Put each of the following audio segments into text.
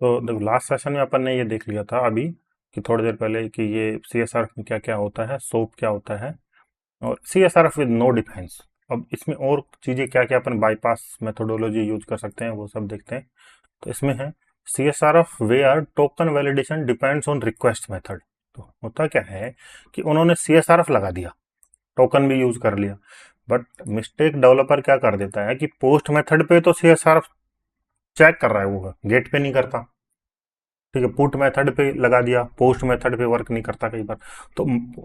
तो देखो last session में अपन ने ये देख लिया था अभी कि थोड़ी देर पहले कि ये CSRF में क्या क्या होता है, सोप क्या होता है, और CSRF विद नो डिफेंस। अब इसमें और चीज़ें क्या क्या अपन बाईपास मेथोडोलॉजी यूज कर सकते हैं वो सब देखते हैं। तो इसमें है CSRF where token validation depends on request method. तो होता क्या है कि उन्होंने CSRF लगा दिया, टोकन भी यूज कर लिया, बट मिस्टेक डेवलपर क्या कर देता है कि पोस्ट मेथड पे तो CSRF चेक कर रहा है, वो गेट पे नहीं करता। ठीक है, पुट मेथड पे लगा दिया, पोस्ट मेथड पे वर्क नहीं करता कई बार। तो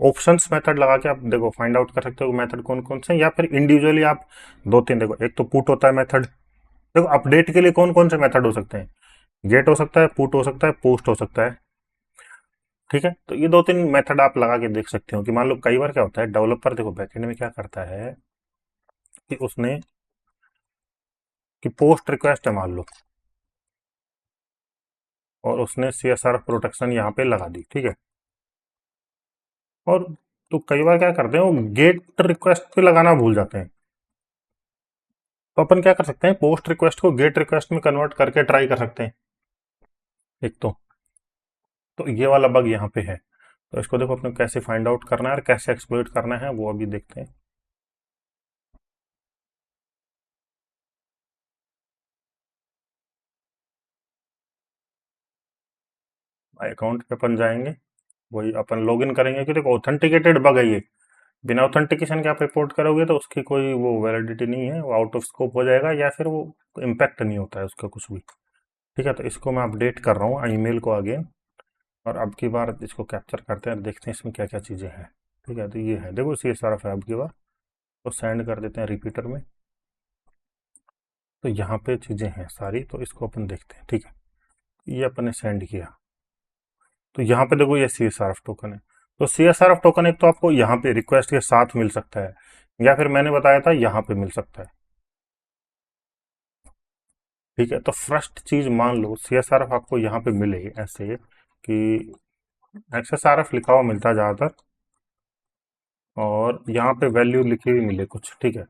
ऑप्शंस मेथड लगा के आप देखो फाइंड आउट कर सकते हो मेथड कौन कौन से, या फिर इंडिविजुअली आप दो तीन देखो। एक तो पुट होता है मेथड, देखो अपडेट के लिए कौन कौन से मेथड हो सकते हैं, गेट हो सकता है, पुट हो सकता है, पोस्ट हो सकता है। ठीक है, तो ये दो तीन मेथड आप लगा के देख सकते हो कि मान लो कई बार क्या होता है डेवलपर देखो बैकएंड में क्या करता है कि उसने कि पोस्ट रिक्वेस्ट है मान लो, और उसने CSR प्रोटेक्शन यहाँ पे लगा दी। ठीक है, और तो कई बार क्या करते हैं वो गेट रिक्वेस्ट पे लगाना भूल जाते हैं। तो अपन क्या कर सकते हैं, पोस्ट रिक्वेस्ट को गेट रिक्वेस्ट में कन्वर्ट करके ट्राई कर सकते हैं एक तो ये वाला बग यहाँ पे है। तो इसको देखो अपने कैसे फाइंड आउट करना है और कैसे एक्सप्लोइट करना है वो अभी देखते हैं। अकाउंट पे अपन जाएंगे, वही अपन लॉग इन करेंगे कि देखो ऑथेंटिकेटेड बग है ये। बिना ऑथेंटिकेशन के आप रिपोर्ट करोगे तो उसकी कोई वो वैलिडिटी नहीं है, वो आउट ऑफ स्कोप हो जाएगा या फिर वो इम्पैक्ट नहीं होता है उसका कुछ भी। ठीक है, तो इसको मैं अपडेट कर रहा हूँ ईमेल को आगे, और अब की बार इसको कैप्चर करते हैं और देखते हैं इसमें क्या क्या चीज़ें हैं। ठीक है, तो ये है देखो CSRF है अब की बार, तो सेंड कर देते हैं रिपीटर में। तो यहाँ पे चीज़ें हैं सारी, तो इसको अपन देखते हैं। ठीक है, ये अपन ने सेंड किया, तो यहाँ पे देखो ये CSRF टोकन है। तो CSRF टोकन एक तो आपको यहाँ पे रिक्वेस्ट के साथ मिल सकता है, या फिर मैंने बताया था यहाँ पे मिल सकता है। ठीक है, तो फर्स्ट चीज मान लो CSRF आपको यहाँ पे मिले ऐसे कि XSRF लिखा हुआ मिलता है ज्यादातर, और यहाँ पे वैल्यू लिखी हुई मिले कुछ। ठीक है,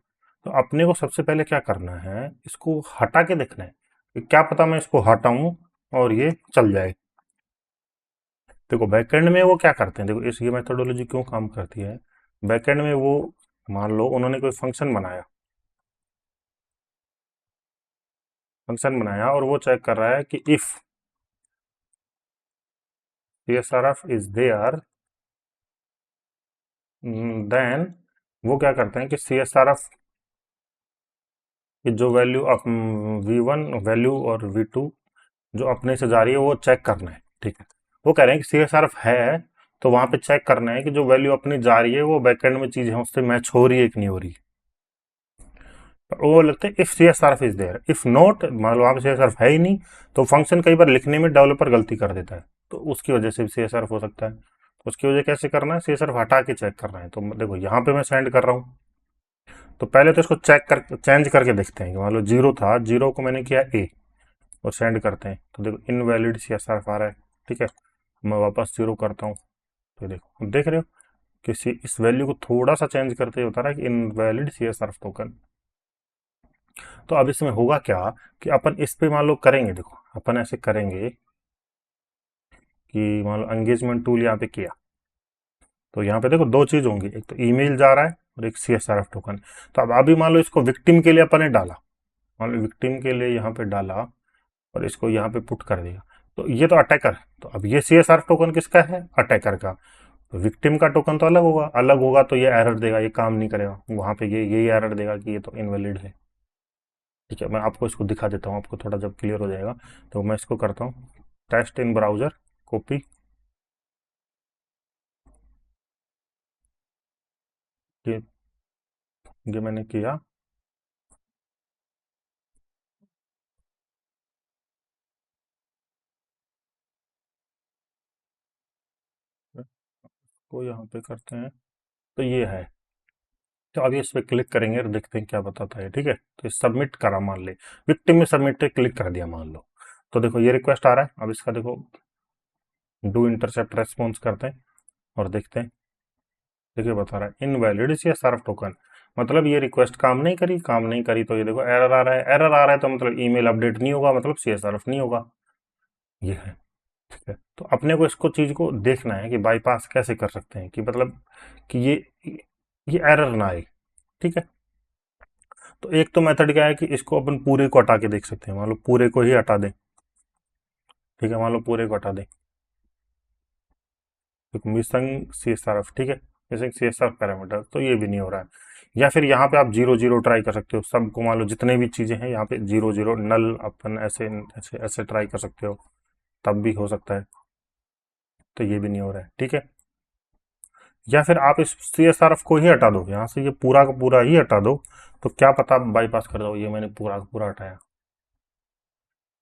तो अपने को सबसे पहले क्या करना है, इसको हटा के देखना है कि क्या पता मैं इसको हटाऊं और ये चल जाए। देखो बैकएंड में वो क्या करते हैं, देखो इस ये मेथोडोलॉजी क्यों काम करती है। बैकएंड में वो मान लो उन्होंने कोई फंक्शन बनाया और वो चेक कर रहा है कि if CSRF is there, then वो क्या करते हैं कि CSRF कि जो वैल्यू V1 वैल्यू और V2 जो अपने से जा रही है वो चेक करना है। ठीक है, वो कह रहे हैं कि CSRF है तो वहां पे चेक करना है कि जो वैल्यू अपनी जा रही है वो बैकएंड में चीज है उससे मैच हो रही है कि नहीं हो रही। तो वो लगता है if CSRF is there, if not मान लो वहां पे CSRF है ही नहीं, तो फंक्शन कई बार लिखने में डेवलपर गलती कर देता है, तो उसकी वजह से भी CSRF हो सकता है। तो उसकी वजह कैसे करना है, CSRF हटा के चेक करना है। तो देखो यहाँ पे मैं सेंड कर रहा हूँ, तो पहले तो इसको चेक कर चेंज करके देखते हैं कि मान लो 0 था, 0 को मैंने किया A और सेंड करते हैं, तो देखो इनवैलिड CSRF आ रहा है। ठीक है, मैं वापस 0 करता हूँ, तो देखो देख रहे हो कि इस वैल्यू को थोड़ा सा चेंज करते ही बता रहा है कि इनवैलिड CSRF टोकन। तो अब इसमें होगा क्या कि अपन इस पे मान लो करेंगे, देखो अपन ऐसे करेंगे कि मान लो एंगेजमेंट टूल यहाँ पे किया, तो यहाँ पे देखो दो चीज होंगी, एक तो ईमेल जा रहा है और एक CSRF टोकन। तो अब अभी मान लो इसको विक्टिम के लिए अपन ने डाला, मान लो विक्टिम के लिए यहाँ पे डाला और इसको यहाँ पे पुट कर दिया, तो ये तो अटैकर। तो अब ये CSRF टोकन किसका है, अटैकर का। तो विक्टिम का टोकन तो अलग होगा, अलग होगा तो ये एरर देगा, ये काम नहीं करेगा वहां पे, ये यही एरर देगा कि ये तो इनवैलिड है। ठीक है, मैं आपको इसको दिखा देता हूँ, आपको थोड़ा जब क्लियर हो जाएगा। तो मैं इसको करता हूँ टेस्ट इन ब्राउजर, कॉपी, ये ये मैंने किया। को यहाँ पे करते हैं, तो ये है। तो अभी इस पर क्लिक करेंगे और देखते हैं क्या बताता है। ठीक है, तो सबमिट करा मान ले, विक्टिम में सबमिट क्लिक कर दिया मान लो, तो देखो ये रिक्वेस्ट आ रहा है। अब इसका देखो डू इंटरसेप्ट रेस्पॉन्स करते हैं और देखते हैं। देखिए बता रहा है इनवैलिड CSRF टोकन, मतलब ये रिक्वेस्ट काम नहीं करी, काम नहीं करी, तो ये देखो एरर आ रहा है। एरर आ रहा है तो मतलब ईमेल अपडेट नहीं होगा, मतलब CSRF नहीं होगा। ये है। ठीक है, तो अपने को इसको चीज को देखना है कि बाईपास कैसे कर सकते हैं, कि मतलब कि ये एरर ना आए। ठीक है, तो एक तो मेथड क्या है कि इसको अपन पूरे को हटा के देख सकते हैं, मान लो पूरे को ही हटा दें। ठीक है, मान लो पूरे को हटा दें, missing C S R F. ठीक है, missing C S R parameter, तो ये भी नहीं हो रहा है। या फिर यहाँ पे आप जीरो जीरो ट्राई कर सकते हो, सबको मान लो जितने भी चीजें हैं यहाँ पे जीरो जीरो नल अपन ऐसे ऐसे ऐसे ट्राई कर सकते हो, तब भी हो सकता है। तो ये भी नहीं हो रहा है। ठीक है, या फिर आप इस सी एस आर एफ को ही हटा दो, यहाँ से ये पूरा का पूरा ही हटा दो, तो क्या पता बाईपास कर दो। ये मैंने पूरा का पूरा हटाया,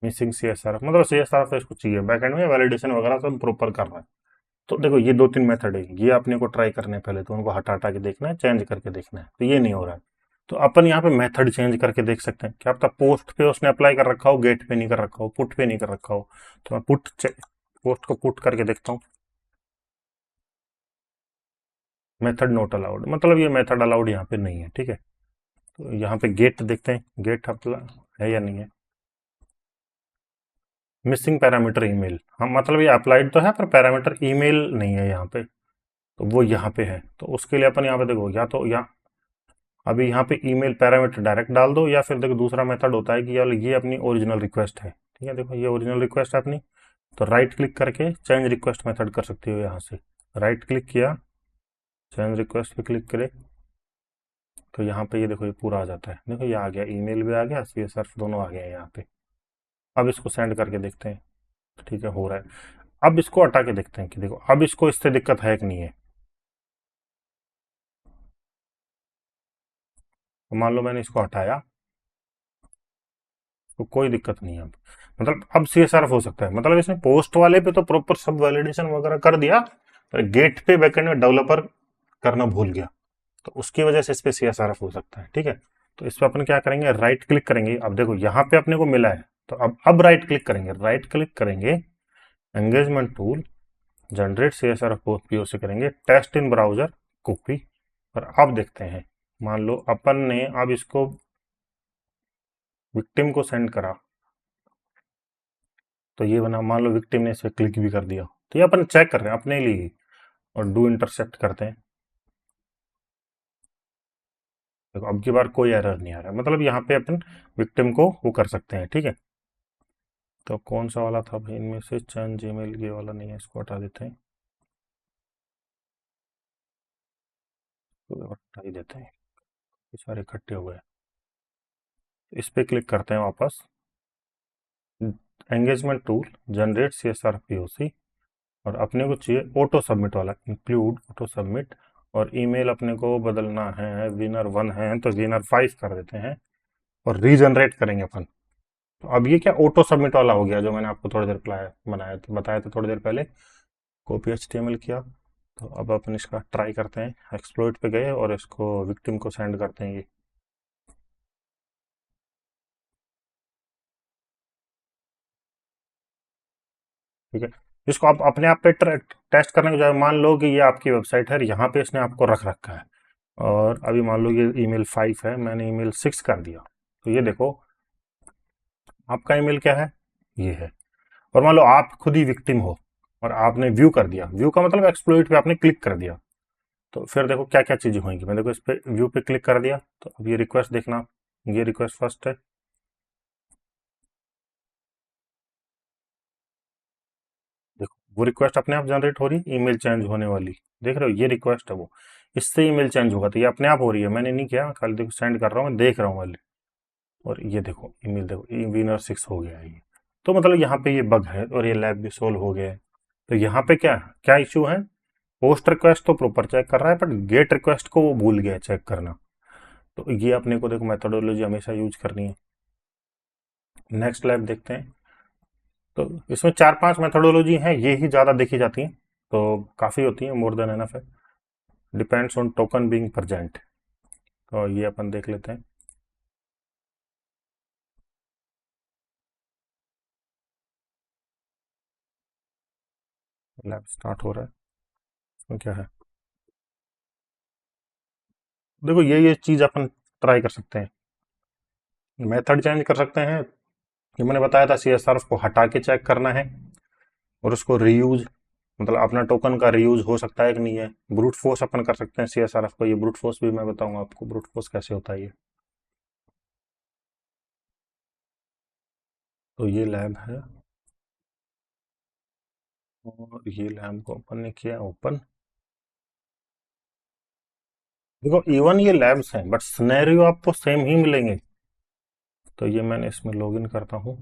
missing C S R F, मतलब सी एस आर एफ तो इसको चाहिए बैकएंड में, वैलिडेशन वगैरह सब प्रॉपर कर रहा है। तो देखो ये दो तीन मेथड है, ये अपने को ट्राई करने हैं, पहले तो उनको हटा हटा के देखना है, चेंज करके देखना है। तो ये नहीं हो रहा है, तो अपन यहाँ पे मेथड चेंज करके देख सकते हैं। क्या पता पोस्ट पे उसने अप्लाई कर रखा हो, गेट पे नहीं कर रखा हो, पुट पे नहीं कर रखा हो। तो मैं पोस्ट को पुट करके देखता हूँ। मेथड नॉट अलाउड, मतलब ये मेथड अलाउड यहाँ पे नहीं है। ठीक है, तो यहाँ पे गेट देखते हैं, गेट अप्लाई है या नहीं है। मिसिंग पैरामीटर ईमेल, हाँ मतलब ये अप्लाइड तो है पर पैरामीटर ईमेल नहीं है यहाँ पे, तो वो यहाँ पे है। तो उसके लिए अपन यहाँ पे देखो, या तो यहाँ अभी यहाँ पे ईमेल पैरामीटर डायरेक्ट डाल दो, या फिर देखो दूसरा मेथड होता है कि यार ये अपनी ओरिजिनल रिक्वेस्ट है। ठीक है, देखो ये ओरिजिनल रिक्वेस्ट है अपनी, तो राइट क्लिक करके चेंज रिक्वेस्ट मेथड कर सकते हो। यहाँ से राइट क्लिक किया, चेंज रिक्वेस्ट पे क्लिक करे, तो यहाँ पे ये देखो ये पूरा आ जाता है। देखो ये आ गया, ईमेल भी आ गया, सी एस आर दोनों आ गए यहाँ पे। अब इसको सेंड करके देखते हैं। ठीक है, हो रहा है। अब इसको हटा के देखते हैं कि देखो अब इसको इससे दिक्कत है कि नहीं है। तो मान लो मैंने इसको हटाया, तो कोई दिक्कत नहीं है अब, मतलब अब सी एस आर एफ हो सकता है। मतलब इसने पोस्ट वाले पे तो प्रॉपर सब वैलिडेशन वगैरह कर दिया, पर गेट पे बैकएंड में डेवलपर करना भूल गया, तो उसकी वजह से इस पे सी एस आर एफ हो सकता है। ठीक है, तो इस पर अपन क्या करेंगे, राइट क्लिक करेंगे। अब देखो यहाँ पे अपने को मिला है, तो अब राइट क्लिक करेंगे, राइट क्लिक करेंगे, engagement tool, generate C S R F POC करेंगे, टेस्ट इन ब्राउजर, कॉपी। और अब देखते हैं, मान लो अपन ने अब इसको विक्टिम को सेंड करा, तो ये बना, मान लो विक्टिम ने इस पर क्लिक भी कर दिया, तो ये अपन चेक कर रहे हैं अपने लिए, और डू इंटरसेप्ट करते हैं। देखो अब की बार कोई एरर नहीं आ रहा है, मतलब यहाँ पे अपन विक्टिम को वो कर सकते हैं। ठीक है, तो कौन सा वाला था भाई इनमें से, चैन जीमेल ये वाला नहीं है, इसको हटा देते हैं, तो हटा ही देते हैं, ये सारे इकट्ठे हो गए। इस पे क्लिक करते हैं वापस, engagement tool, generate C S R POC, और अपने को चाहिए ऑटो सबमिट वाला, इंक्लूड ऑटो सबमिट। और ईमेल अपने को बदलना है, विनर 1 है तो विनर 5 कर देते हैं, और रीजनरेट करेंगे अपन। तो अब ये क्या ऑटो सबमिट वाला हो गया, जो मैंने आपको थोड़ी देर बनाया था, बताया था थोड़ी देर पहले। कॉपी एचटीएमएल किया, तो अब अपन इसका ट्राई करते हैं, एक्सप्लोइट पे गए और इसको विक्टिम को सेंड करते हैं ये। ठीक है, इसको आप अपने आप पे टेस्ट करने के बजाय मान लो कि ये आपकी वेबसाइट है, यहाँ पे इसने आपको रख रखा है, और अभी मान लो ये ईमेल 5 है, मैंने ईमेल 6 कर दिया, तो ये देखो आपका ईमेल क्या है, ये है। और मान लो आप खुद ही विक्टिम हो और आपने व्यू कर दिया, व्यू का मतलब एक्सप्लोइट पे आपने क्लिक कर दिया, तो फिर देखो क्या क्या चीजें होंगी। मैं देखो इस पे व्यू पे क्लिक कर दिया, तो अब ये रिक्वेस्ट देखना, ये रिक्वेस्ट फर्स्ट है। देखो वो रिक्वेस्ट अपने आप जनरेट हो रही है, ईमेल चेंज होने वाली, देख रहे हो, ये रिक्वेस्ट है वो, इससे ईमेल चेंज होगा, तो ये अपने आप हो रही है, मैंने नहीं किया, खाली देखो सेंड कर रहा हूँ, मैं देख रहा हूँ वाले। और ये देखो ईमेल, देखो विनर 6 हो गया है ये। तो मतलब यहाँ पे ये बग है, और ये लैब भी सोल्व हो गया है। तो यहाँ पे क्या क्या इशू है, पोस्ट रिक्वेस्ट तो प्रॉपर चेक कर रहा है, बट गेट रिक्वेस्ट को वो भूल गया चेक करना। तो ये अपने को देखो मेथोडोलॉजी हमेशा यूज करनी है। नेक्स्ट लैब देखते हैं, तो इसमें 4-5 मेथोडोलॉजी हैं, ये ही ज़्यादा देखी जाती हैं, तो काफ़ी होती हैं, मोर देन एनफ है। Depends on token being present, तो ये अपन देख लेते हैं। लैब स्टार्ट हो रहा है, इसमें क्या है, देखो ये चीज़ अपन ट्राई कर सकते हैं, मेथड चेंज कर सकते हैं। ये मैंने बताया था, सी एस आर को हटा के चेक करना है, और उसको रीयूज, मतलब अपना टोकन का रीयूज हो सकता है कि नहीं है। ब्रूट फोर्स अपन कर सकते हैं सीएसआरएफ को, ये ब्रूट फोर्स भी मैं बताऊंगा आपको ब्रूट फोर्स कैसे होता है ये। तो ये लैब है और ये लैब को अपन ने किया ओपन। देखो इवन ये लैब्स हैं बट सिनेरियो आपको सेम ही मिलेंगे। तो ये मैंने इसमें लॉगिन करता हूँ,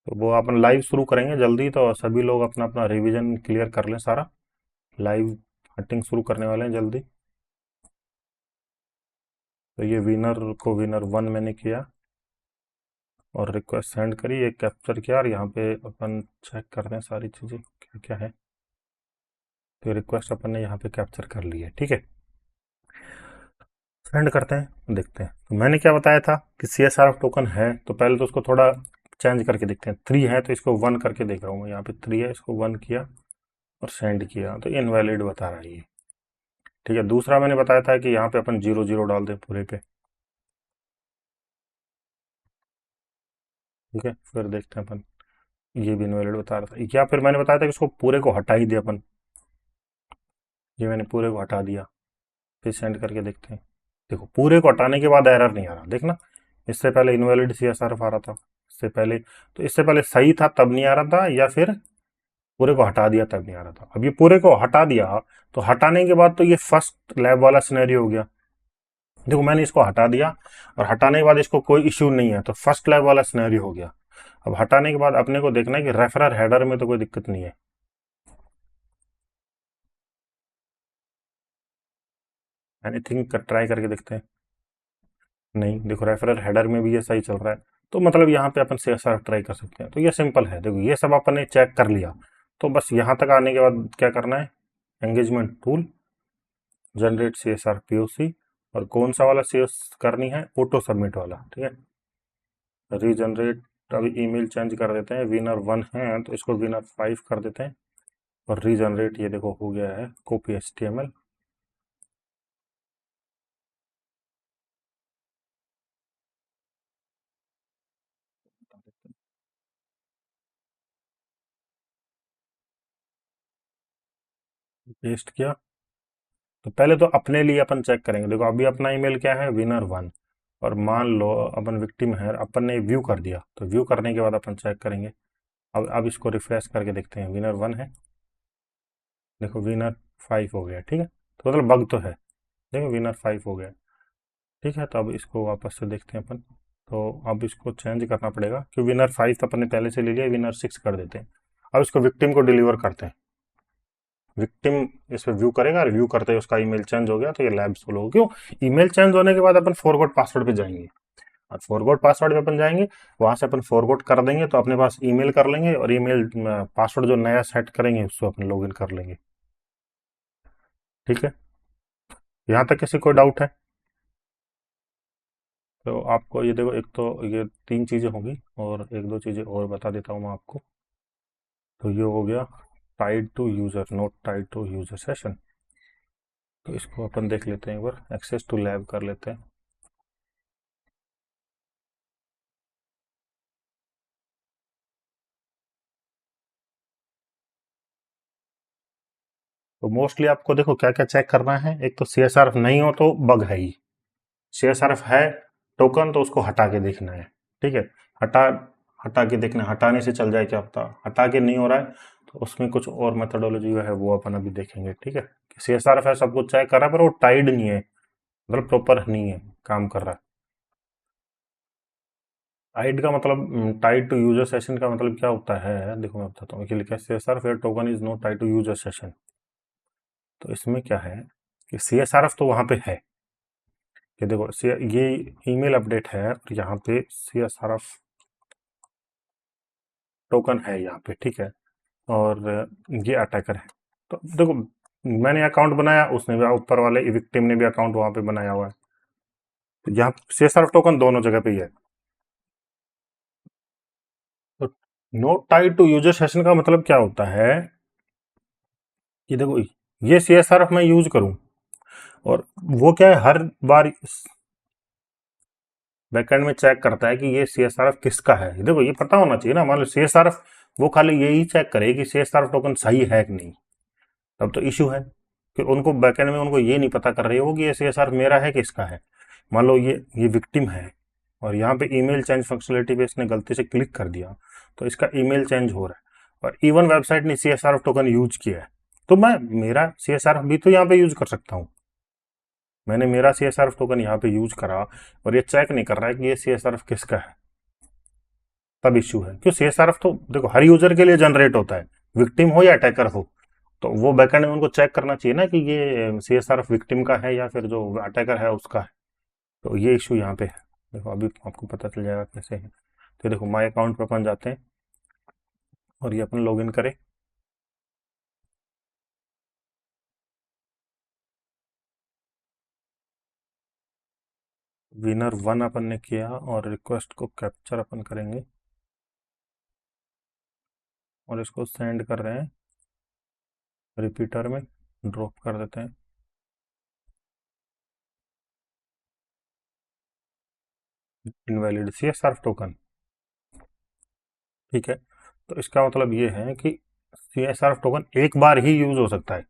तो वो अपन लाइव शुरू करेंगे जल्दी, तो सभी लोग अपना अपना रिवीजन क्लियर कर लें सारा। लाइव हंटिंग शुरू करने वाले हैं जल्दी। तो ये विनर को विनर वन मैंने किया और रिक्वेस्ट सेंड करी, एक कैप्चर किया, और यहाँ पे अपन चेक करते हैं सारी चीज़ें क्या क्या है। तो रिक्वेस्ट अपन ने यहाँ पे कैप्चर कर ली है, ठीक है। सेंड करते हैं, देखते हैं। तो मैंने क्या बताया था कि C S R F token है, तो पहले तो उसको थोड़ा चेंज करके देखते हैं। 3 है तो इसको 1 करके देख रहा हूँ मैं, यहाँ पे 3 है, इसको 1 किया और सेंड किया तो इनवैलिड बता रहा है ये, ठीक है। दूसरा मैंने बताया था कि यहाँ पे अपन 0 0 डाल दें पूरे पे, ठीक है। फिर देखते हैं अपन, ये भी इनवैलिड बता रहा था। या फिर मैंने बताया था कि इसको पूरे को हटा ही दे अपन, ये मैंने पूरे को हटा दिया। फिर सेंड करके देखते हैं। देखो पूरे को हटाने के बाद एरर नहीं आ रहा, देखना। इससे पहले invalid C S R F आ रहा था, इससे पहले, तो इससे पहले सही था तब नहीं आ रहा था, या फिर पूरे को हटा दिया तब नहीं आ रहा था। अब ये पूरे को हटा दिया, तो हटाने के बाद तो ये फर्स्ट लैब वाला सिनेरियो हो गया। देखो मैंने इसको हटा दिया और हटाने के बाद इसको कोई इश्यू नहीं है, तो फर्स्ट लैब वाला सिनेरियो हो गया। अब हटाने के बाद अपने को देखना है कि रेफरर हेडर में तो कोई दिक्कत नहीं है। एनीथिंग ट्राई करके देखते हैं। नहीं, देखो रेफरर हेडर में भी ये सही चल रहा है, तो मतलब यहाँ पे अपन CSR ट्राई कर सकते हैं। तो ये सिंपल है, देखो ये सब अपन ने चेक कर लिया। तो बस यहाँ तक आने के बाद क्या करना है, engagement tool, generate CSR POC, और कौन सा वाला CS करनी है, ऑटो सबमिट वाला, ठीक है। रीजनरेट, अभी ईमेल चेंज कर देते हैं, विनर 1 है तो इसको विनर 5 कर देते हैं। और रीजनरेट ये देखो हो गया है, कॉपी HTML। पेस्ट किया। तो पहले तो अपने लिए अपन चेक करेंगे। देखो अभी अपना ईमेल क्या है, विनर 1, और मान लो अपन विक्टिम है, अपन ने व्यू कर दिया, तो व्यू करने के बाद अपन चेक करेंगे। अब इसको रिफ्रेश करके देखते हैं, विनर 1 है, देखो विनर 5 हो गया, ठीक है। तो मतलब बग तो है, देखो विनर 5 हो गया, ठीक है। तो अब इसको वापस से देखते हैं अपन। तो अब इसको चेंज करना पड़ेगा, क्योंकि विनर 5 तो अपन ने पहले से ले लिया, विनर 6 कर देते हैं। अब इसको विक्टिम को डिलीवर करते हैं। विक्टिम इस पर व्यू करेगा, रिव्यू करते ही उसका ईमेल चेंज हो गया, तो ये लैब सोलो हो। क्यों, ईमेल चेंज होने के बाद अपन फॉरगॉट पासवर्ड पे जाएंगे, और फॉरगॉट पासवर्ड पे अपन जाएंगे, वहां से अपन फॉरगॉट कर देंगे तो अपने पास ईमेल कर लेंगे, और ईमेल पासवर्ड जो नया सेट करेंगे उसको अपन लॉगिन कर लेंगे, ठीक है। यहाँ तक किसी कोई डाउट है? तो आपको ये देखो, एक तो ये 3 चीज़ें होंगी, और एक दो चीज़ें और बता देता हूँ मैं आपको। तो ये हो गया tied to user, not tied to user session. तो इसको अपन देख लेते हैं, एक बार एक्सेस टू लैब कर लेते हैं। तो मोस्टली आपको देखो क्या क्या चेक करना है। एक तो CSRF नहीं हो तो बग है ही, CSRF है टोकन तो उसको हटा के देखना है, ठीक है। हटा हटा के देखना है, हटाने से चल जाए क्या पता। हटा के नहीं हो रहा है तो उसमें कुछ और मेथोडोलॉजी है, वो अपन अभी देखेंगे, ठीक है। CSRF है, सब कुछ चेक कर रहा है, पर वो टाइड नहीं है, मतलब प्रॉपर नहीं है, काम कर रहा है। टाइड का मतलब, टाइड टू यूजर सेशन का मतलब क्या होता है, देखो मैं बताता हूँ। लिखा है CSRF token is not tied to user session. तो इसमें क्या है कि CSRF तो वहां पे है, ये देखो ये ईमेल अपडेट है, और यहाँ पे CSRF टोकन है यहाँ पे, ठीक है। और ये अटैकर है। तो देखो मैंने अकाउंट बनाया, उसने भी, ऊपर वाले विक्टिम ने भी अकाउंट वहां पे बनाया हुआ है, तो यहाँ CSRF टोकन दोनों जगह पे ही है। तो not tied to user session का मतलब क्या होता है कि देखो ये CSRF मैं यूज करूं, और वो क्या है, हर बार बैकएंड में चेक करता है कि ये CSRF किसका है। देखो ये पता होना चाहिए ना, मान लो CSRF वो खाली यही चेक करे कि CSRF टोकन सही है कि नहीं, तब तो इशू है। कि उनको बैकएंड में उनको ये नहीं पता कर रही हो कि ये CSRF मेरा है कि इसका है। मान लो ये विक्टिम है और यहाँ पे ईमेल चेंज फंक्शनलिटी पे इसने गलती से क्लिक कर दिया, तो इसका ईमेल चेंज हो रहा है और इवन वेबसाइट ने CSRF टोकन यूज किया है, तो मैं मेरा CSRF भी तो यहाँ पे यूज कर सकता हूँ। मैंने मेरा CSRF टोकन यहाँ पे यूज करा और ये चेक नहीं कर रहा है कि ये CSRF किसका है, तब इश्यू है। क्यों, CSRF तो देखो हर यूजर के लिए जनरेट होता है, विक्टिम हो या अटैकर हो, तो वो बैकएंड में उनको चेक करना चाहिए ना कि ये CSRF विक्टिम का है या फिर जो अटैकर है उसका है। तो ये इशू यहाँ पे है। देखो अभी आपको पता चल जाएगा कैसे है। तो देखो माई अकाउंट पे अपन जाते हैं और ये अपन लॉगिन करें। विनर 1 अपन ने किया और रिक्वेस्ट को कैप्चर अपन करेंगे और इसको सेंड कर रहे हैं, रिपीटर में ड्रॉप कर देते हैं। इनवैलिड CSRF टोकन, ठीक है। तो इसका मतलब ये है कि CSRF टोकन एक बार ही यूज हो सकता है,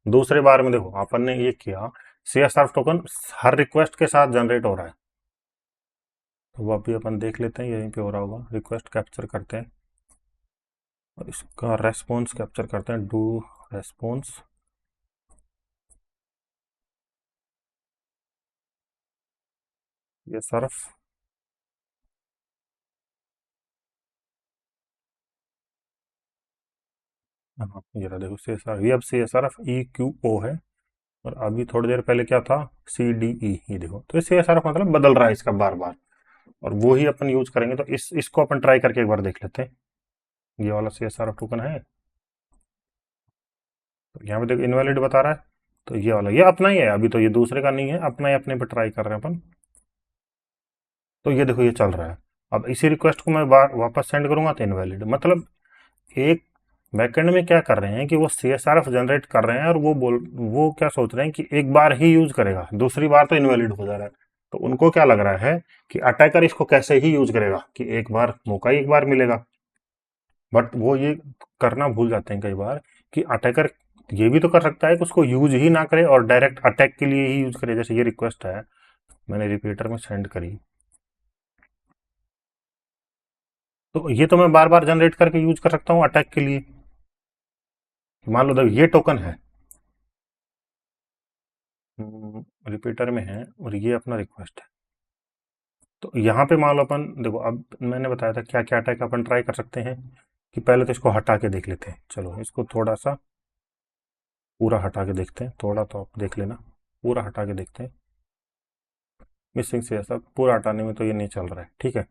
दूसरे बार में देखो अपन ने ये किया, CSRF टोकन हर रिक्वेस्ट के साथ जनरेट हो रहा है। तो वो अभी अपन देख लेते हैं, यहीं पे हो रहा होगा। रिक्वेस्ट कैप्चर करते हैं और इसका रेस्पॉन्स कैप्चर करते हैं, डू रेस्पॉन्स। ये सर्फ, हाँ ये रहा देखो CSRF, ये अब CSRF EQO है और अभी थोड़ी देर पहले क्या था, CDE। ये देखो, तो CSRF मतलब बदल रहा है इसका बार बार, और वो ही अपन यूज करेंगे। तो इसको अपन ट्राई करके एक बार देख लेते हैं। ये वाला CSRF टोकन है, तो यहाँ पे देखो इनवैलिड बता रहा है, तो ये वाला ये अपना ही है, अभी तो ये दूसरे का नहीं है, अपना ही अपने पे ट्राई कर रहे हैं अपन। तो ये देखो ये चल रहा है। अब इसी रिक्वेस्ट को मैं बार वापस सेंड करूंगा तो इनवैलिड, मतलब एक बैकएंड में क्या कर रहे हैं कि वो CSRF जनरेट कर रहे हैं और वो क्या सोच रहे हैं कि एक बार ही यूज करेगा, दूसरी बार तो इनवैलिड हो जा रहा है। तो उनको क्या लग रहा है कि अटैकर इसको कैसे ही यूज करेगा, कि एक बार मौका ही एक बार मिलेगा। बट वो ये करना भूल जाते हैं कई बार कि अटैकर ये भी तो कर सकता है कि उसको यूज ही ना करे और डायरेक्ट अटैक के लिए ही यूज करे। जैसे ये रिक्वेस्ट है, मैंने रिपीटर में सेंड करी, तो ये तो मैं बार बार जनरेट करके यूज कर सकता हूँ अटैक के लिए। मान लो देखो ये टोकन है, रिपीटर में है और ये अपना रिक्वेस्ट है। तो यहाँ पे मान लो अपन देखो, अब मैंने बताया था क्या क्या अटैक अपन ट्राई कर सकते हैं, कि पहले तो इसको हटा के देख लेते हैं। चलो इसको थोड़ा सा पूरा हटा के देखते हैं, थोड़ा तो आप देख लेना, पूरा हटा के देखते हैं। मिसिंग से ऐसा पूरा हटाने में तो ये नहीं चल रहा है, ठीक है।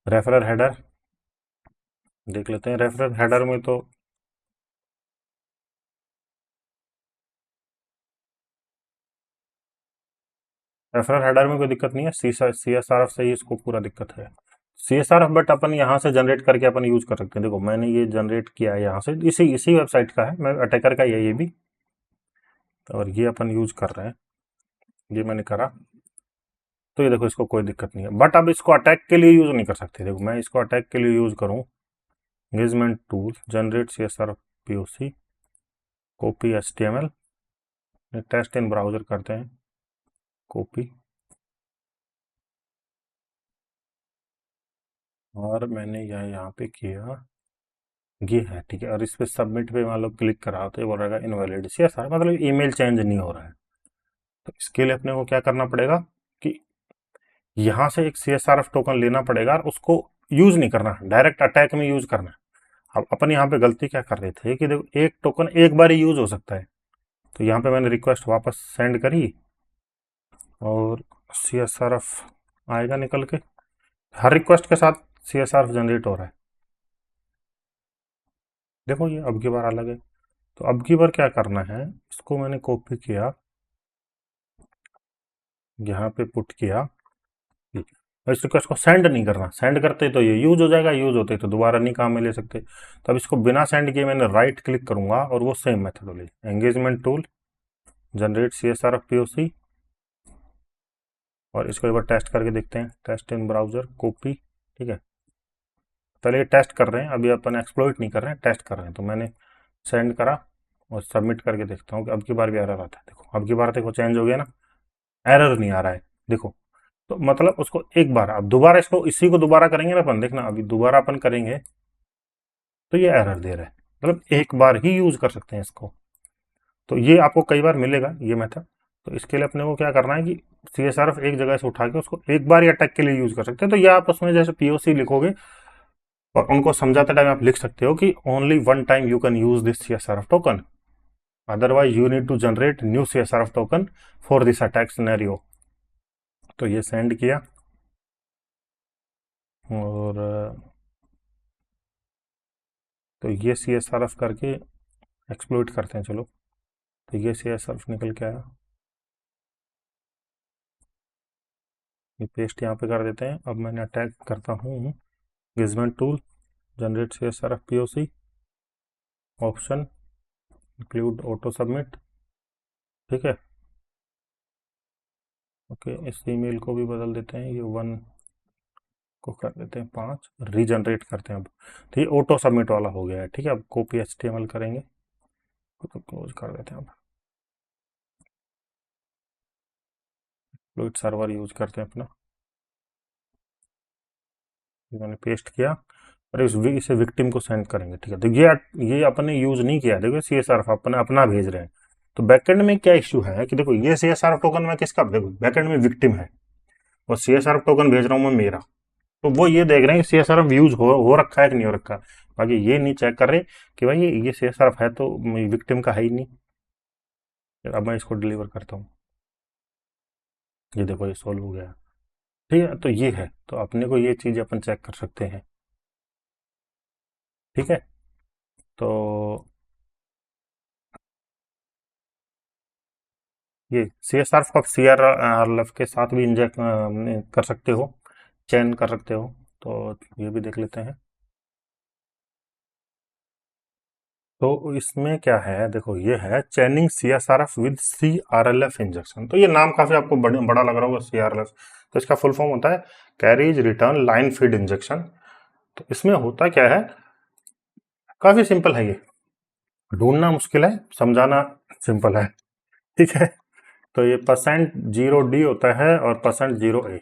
रेफरर हेडर देख लेते हैं, रेफरर हेडर में तो रेफरर हेडर में कोई दिक्कत नहीं है, CSRF से ही इसको पूरा दिक्कत है। CSRF बट अपन यहाँ से जनरेट करके अपन यूज कर सकते हैं। देखो मैंने ये जनरेट किया है यहाँ से, इसी इसी वेबसाइट का है, मैं अटैकर का ही है ये भी, और ये अपन यूज कर रहे हैं, ये मैंने करा। तो ये देखो इसको कोई दिक्कत नहीं है, बट अब इसको अटैक के लिए यूज नहीं कर सकते। देखो मैं इसको अटैक के लिए यूज करूँ, engagement tool, generate CSRF POC, copy HTML, test in browser करते हैं, कॉपी, और मैंने यह यहाँ पे किया, ये है ठीक है। और इस पे सबमिट पे मान लो क्लिक करा तो ये बोल रहेगा इनवैलिड CSRF, मतलब ईमेल चेंज नहीं हो रहा है। तो इसके लिए अपने को क्या करना पड़ेगा कि यहाँ से एक CSRF टोकन लेना पड़ेगा और उसको यूज नहीं करना, डायरेक्ट अटैक में यूज करना। अब अपन यहाँ पे गलती क्या कर रहे थे कि देखो एक टोकन एक बार ही यूज हो सकता है। तो यहाँ पे मैंने रिक्वेस्ट वापस सेंड करी और CSRF आएगा निकल के, हर रिक्वेस्ट के साथ CSRF जनरेट हो रहा है। देखो ये अब की बार अलग है। तो अब की बार क्या करना है, इसको मैंने कॉपी किया, यहाँ पे पुट किया, और इस रिक्वेस्ट को सेंड नहीं करना, सेंड करते तो ये यूज हो जाएगा, यूज होते तो दोबारा नहीं काम में ले सकते। तो अब इसको बिना सेंड किए मैंने राइट क्लिक करूंगा और वो same methodology, engagement tool, generate CSRF POC, और इसको एक बार टेस्ट करके देखते हैं, टेस्ट इन ब्राउजर, कॉपी, ठीक है। पहले ये टेस्ट कर रहे हैं, अभी अपन एक्सप्लॉइट नहीं कर रहे हैं, टेस्ट कर रहे हैं। तो मैंने सेंड करा और सबमिट करके देखता हूँ कि अब की बार भी एरर आता है। देखो अब की बार देखो चेंज हो गया ना, एरर नहीं आ रहा है देखो। तो मतलब उसको एक बार, अब दोबारा इसको, इसी को दोबारा करेंगे ना अपन, देखना अभी दोबारा अपन करेंगे तो ये एरर दे रहा है। मतलब एक बार ही यूज कर सकते हैं इसको। तो ये आपको कई बार मिलेगा ये मेथड। तो इसके लिए अपने को क्या करना है कि CSRF एक जगह से उठा के उसको एक बार ही अटैक के लिए यूज कर सकते हैं। तो ये आप उसमें जैसे POC लिखोगे और उनको समझाते टाइम आप लिख सकते हो कि only one time you can use this CSRF token, otherwise you need to generate new CSRF token for this attack scenario. तो ये सेंड किया और तो ये CSRF करके एक्सप्लोइट करते हैं। चलो तो ये CSRF निकल के आया, ये पेस्ट यहाँ पे कर देते हैं। अब मैंने अटैक करता हूँ गिजमेंट tool, generate CSRF POC, option include auto submit. ठीक है, ओके। इस ईमेल को भी बदल देते हैं, ये 1 को कर देते हैं 5, रीजनरेट करते हैं अब। तो ये ऑटो सबमिट वाला हो गया है। ठीक है, अब कॉपी HTML करेंगे तो क्लोज कर देते हैं। अब फ्लूइड सर्वर यूज करते हैं अपना, मैंने पेस्ट किया और इसे विक्टिम को सेंड करेंगे। ठीक है, तो ये अपन ने यूज नहीं किया। देखो CSRF अपने अपना भेज रहे हैं। तो बैकएंड में क्या इश्यू है कि देखो ये CSRF टोकन मैं किसका, देखो बैकएंड में विक्टिम है और CSRF टोकन भेज रहा हूँ मैं मेरा। तो वो ये देख रहे हैं कि CSRF यूज हो रखा है कि नहीं हो रखा। बाकी ये नहीं चेक कर रहे कि भाई ये CSRF है तो विक्टिम का है ही नहीं। फिर अब मैं इसको डिलीवर करता हूँ, ये देखो ये सॉल्व हो गया। ठीक है, तो ये है, तो अपने को ये चीज अपन चेक कर सकते हैं। ठीक है, तो ये CSRF को आप CRLF के साथ भी इंजेक्ट कर सकते हो, चेन कर सकते हो। तो ये भी देख लेते हैं। तो इसमें क्या है, देखो ये है चैनिंग CSRF विद CRLF इंजेक्शन। तो ये नाम काफी आपको बड़ा लग रहा होगा CRLF। तो इसका फुल फॉर्म होता है carries return line feed injection. तो इसमें होता क्या है, काफी सिंपल है ये, ढूंढना मुश्किल है, समझाना सिंपल है। ठीक है, तो ये %0D होता है और %0A।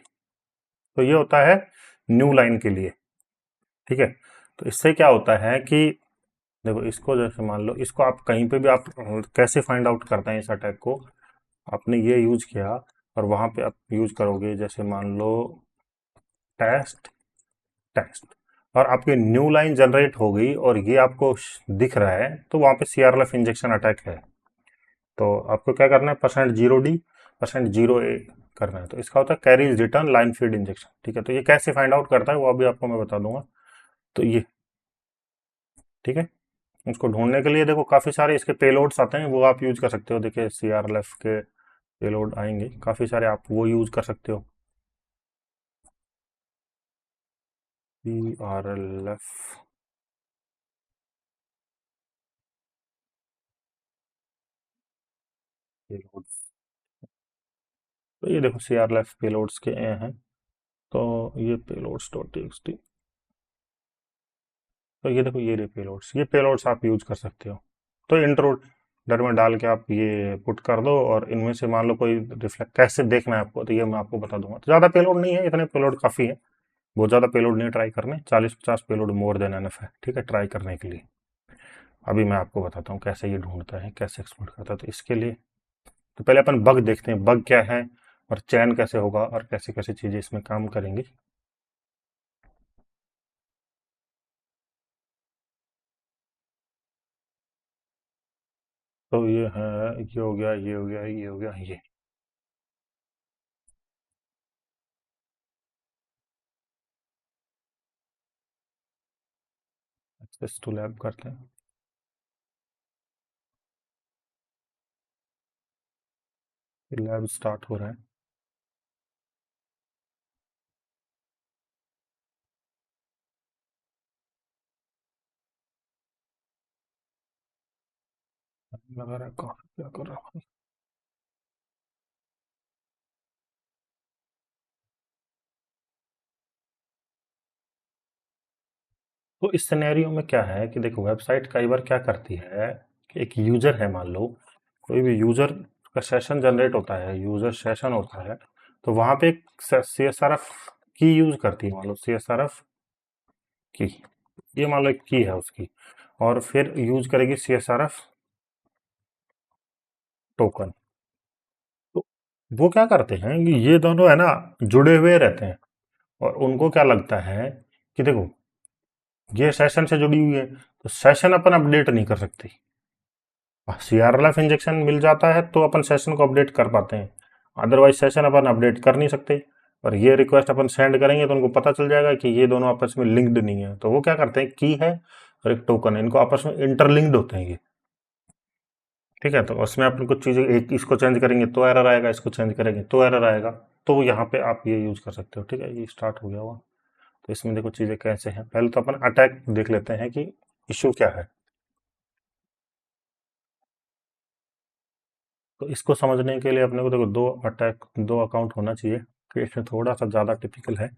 तो ये होता है न्यू लाइन के लिए। ठीक है, तो इससे क्या होता है कि देखो इसको जैसे मान लो, इसको आप कहीं पे भी आप कैसे फाइंड आउट करते हैं इस अटैक को, आपने ये यूज किया और वहां पे आप यूज करोगे, जैसे मान लो टेस्ट टेस्ट, और आपकी न्यू लाइन जनरेट हो गई और ये आपको दिख रहा है, तो वहां पे CRLF इंजेक्शन अटैक है। तो आपको क्या करना है, %0D %0A करना है। तो इसका होता है carries return line feed injection. ठीक है, तो ये कैसे फाइंड आउट करता है वो अभी आपको मैं बता दूंगा। तो ये ठीक है, उसको ढूंढने के लिए देखो काफी सारे इसके पेलोड्स आते हैं, वो आप यूज कर सकते हो। देखिए CRLF के पेलोड आएंगे काफी सारे, आप वो यूज कर सकते हो। CRLF पेलोड, तो ये देखो CRLF पेलोड्स के ए हैं। तो ये पेलोड्स डॉट टी, तो ये देखो ये पेलोड्स आप यूज कर सकते हो। तो इंट्रोडर में डाल के आप ये पुट कर दो और इनमें से मान लो कोई रिफ्लेक्ट कैसे देखना है आपको, तो ये मैं आपको बता दूंगा। तो ज़्यादा पेलोड नहीं है, इतने पेलोड काफ़ी है, बहुत ज़्यादा पेलोड नहीं ट्राई करने, 40-50 पेलोड मोर देन एनफ है। ठीक है, ट्राई करने के लिए। अभी मैं आपको बताता हूँ कैसे ये ढूंढता है, कैसे एक्सपोर्ट करता है। तो इसके लिए तो पहले अपन बग देखते हैं, बग क्या है और चैन कैसे होगा और कैसे कैसे चीज़ें इसमें काम करेंगी। तो ये है, ये हो गया, ये हो गया, ये हो गया, ये एक्सेस टू लैब करते हैं। लैब स्टार्ट हो रहा है। लगा रहा है कहाँ, क्या कर रहा हूँ। तो इस सिनेरियो में क्या है कि देखो वेबसाइट कई बार क्या करती है कि एक यूजर है, मान लो कोई भी यूजर का सेशन जनरेट होता है, यूजर सेशन होता है, तो वहां पे एक CSRF की यूज करती है, मान लो CSRF की, ये मान लो एक की है उसकी, और फिर यूज करेगी CSRF टोकन। तो वो क्या करते हैं कि ये दोनों है ना जुड़े हुए रहते हैं, और उनको क्या लगता है कि देखो ये सेशन से जुड़ी हुई है तो सेशन अपन अपडेट नहीं कर सकते। CRLF इंजेक्शन मिल जाता है तो अपन सेशन को अपडेट कर पाते हैं, अदरवाइज सेशन अपन अपडेट कर नहीं सकते। और ये रिक्वेस्ट अपन सेंड करेंगे तो उनको पता चल जाएगा कि ये दोनों आपस में लिंक्ड नहीं है, तो वो क्या करते हैं, की है और एक टोकन है, इनको आपस में इंटरलिंक्ड होते हैं ये। ठीक है, तो उसमें अपन कुछ चीज़ें, एक इसको चेंज करेंगे तो एरर आएगा, इसको चेंज करेंगे तो एरर आएगा, तो यहाँ पे आप ये यूज कर सकते हो। ठीक है, ये स्टार्ट हो गया हुआ। तो इसमें देखो चीज़ें कैसे हैं, पहले तो अपन अटैक देख लेते हैं कि इशू क्या है। तो इसको समझने के लिए अपने को देखो दो अकाउंट होना चाहिए, कि इसमें थोड़ा सा ज़्यादा टिपिकल है।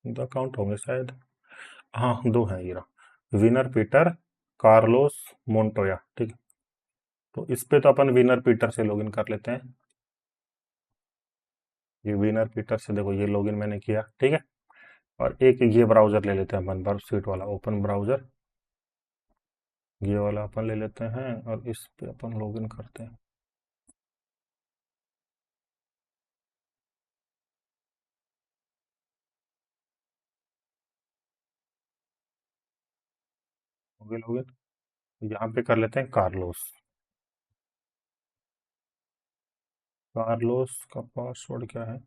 दो अकाउंट होंगे शायद, हाँ दो हैं, ये रहा, विनर पीटर, कार्लोस मोन्टोया। ठीक है, तो इस पे तो अपन विनर पीटर से लॉगिन कर लेते हैं। ये विनर पीटर से देखो ये लॉगिन मैंने किया। ठीक है, और एक ये ब्राउजर ले लेते हैं अपन, बर्फसीट वाला ओपन ब्राउजर, ये वाला अपन ले लेते हैं और इस पे अपन लॉगिन करते हैं। हो गया लॉगिन, यहाँ पे कर लेते हैं कार्लोस। कार्लोस का पासवर्ड क्या है,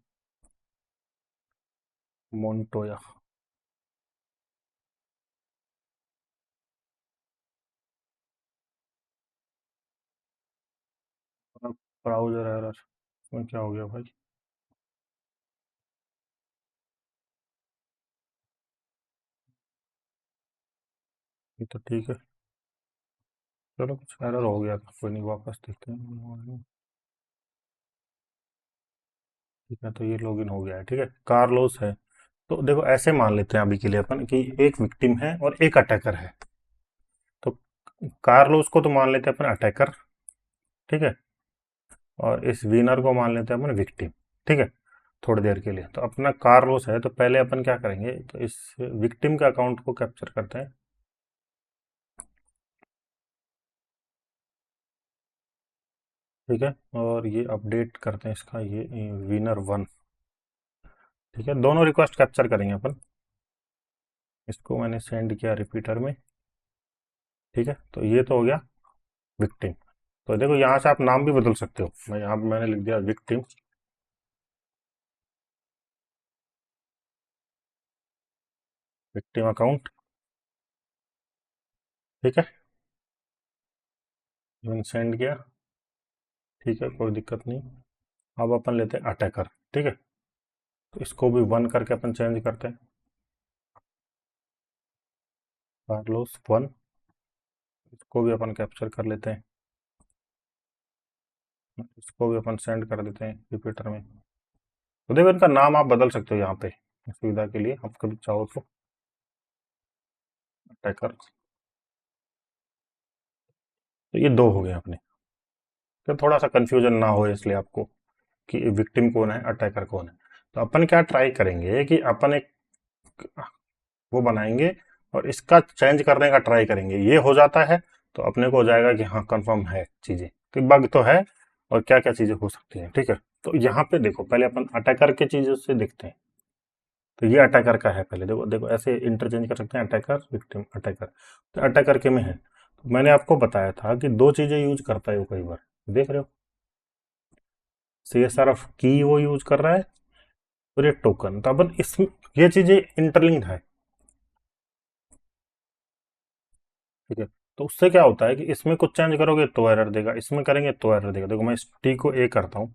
मोन्टोया। ब्राउजर एरर, इसमें क्या हो गया भाई, ये तो ठीक है, चलो कुछ एरर हो गया था, कोई नहीं, वापस देखते हैं। ठीक है, तो ये लॉगिन हो गया है। ठीक है, कार्लोस है, तो देखो ऐसे मान लेते हैं अभी के लिए अपन कि एक विक्टिम है और एक अटैकर है। तो कार्लोस को तो मान लेते हैं अपन अटैकर। ठीक है, और इस विनर को मान लेते हैं अपन विक्टिम। ठीक है, थोड़ी देर के लिए तो अपना कार्लोस है, तो पहले अपन क्या करेंगे, तो इस विक्टिम के अकाउंट को कैप्चर करते हैं। ठीक है, और ये अपडेट करते हैं इसका, ये विनर वन। ठीक है, दोनों रिक्वेस्ट कैप्चर करेंगे अपन। इसको मैंने सेंड किया रिपीटर में। ठीक है, तो ये तो हो गया विक्टिम। तो देखो यहाँ से आप नाम भी बदल सकते हो, मैं यहाँ पे मैंने लिख दिया विक्टिम, विक्टिम अकाउंट। ठीक है, मैंने सेंड किया। ठीक है, कोई दिक्कत नहीं। अब अपन लेते हैं अटैकर। ठीक है, तो इसको भी वन करके अपन चेंज करते हैं, कार्लोस वन। इसको भी अपन कैप्चर कर लेते हैं, इसको भी अपन सेंड कर देते हैं रिपीटर में। तो देखो इनका नाम आप बदल सकते हो यहाँ पे सुविधा के लिए, आप कभी चाहो तो। अटैकर, तो ये दो हो गए अपने, तो थोड़ा सा कंफ्यूजन ना हो इसलिए आपको कि विक्टिम कौन है अटैकर कौन है। तो अपन क्या ट्राई करेंगे कि अपन एक वो बनाएंगे और इसका चेंज करने का ट्राई करेंगे, ये हो जाता है तो अपने को हो जाएगा कि हाँ कंफर्म है चीजें, कि बग तो है और क्या क्या चीजें हो सकती हैं। ठीक है, तो यहाँ पे देखो पहले अपन अटैकर के चीजों से देखते हैं। तो ये अटैकर का है, पहले देखो देखो ऐसे इंटरचेंज कर सकते हैं, अटैकर विक्टिम अटैकर। तो अटैकर के में है, तो मैंने आपको बताया था कि दो चीजें यूज करता है वो कई बार, देख रहे हो, CSRF की वो यूज कर रहा है और ये टोकन, तो अपन इसमें ये चीजें इंटरलिंक्ड है। ठीक है, तो उससे क्या होता है कि इसमें कुछ चेंज करोगे तो एरर देगा, इसमें करेंगे तो एरर देगा। देखो मैं इस टी को ए करता हूँ,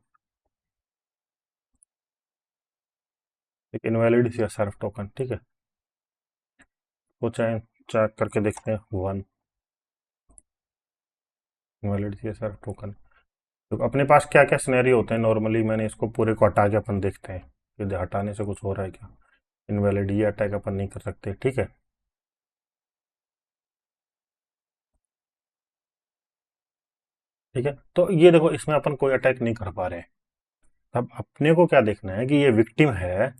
एक इनवैलिड CSRF टोकन। ठीक है, वो चेक चेक करके देखते हैं, वन इनवैलिड CSRF टोकन। तो अपने पास क्या क्या सिनेरियो होते हैं नॉर्मली, मैंने इसको पूरे को हटा के अपन देखते हैं कि हटाने से कुछ हो रहा है क्या। इनवैलिड, ये अटैक अपन नहीं कर सकते, ठीक है। ठीक है, तो ये देखो इसमें अपन कोई अटैक नहीं कर पा रहे हैं। अब अपने को क्या देखना है कि ये विक्टिम है,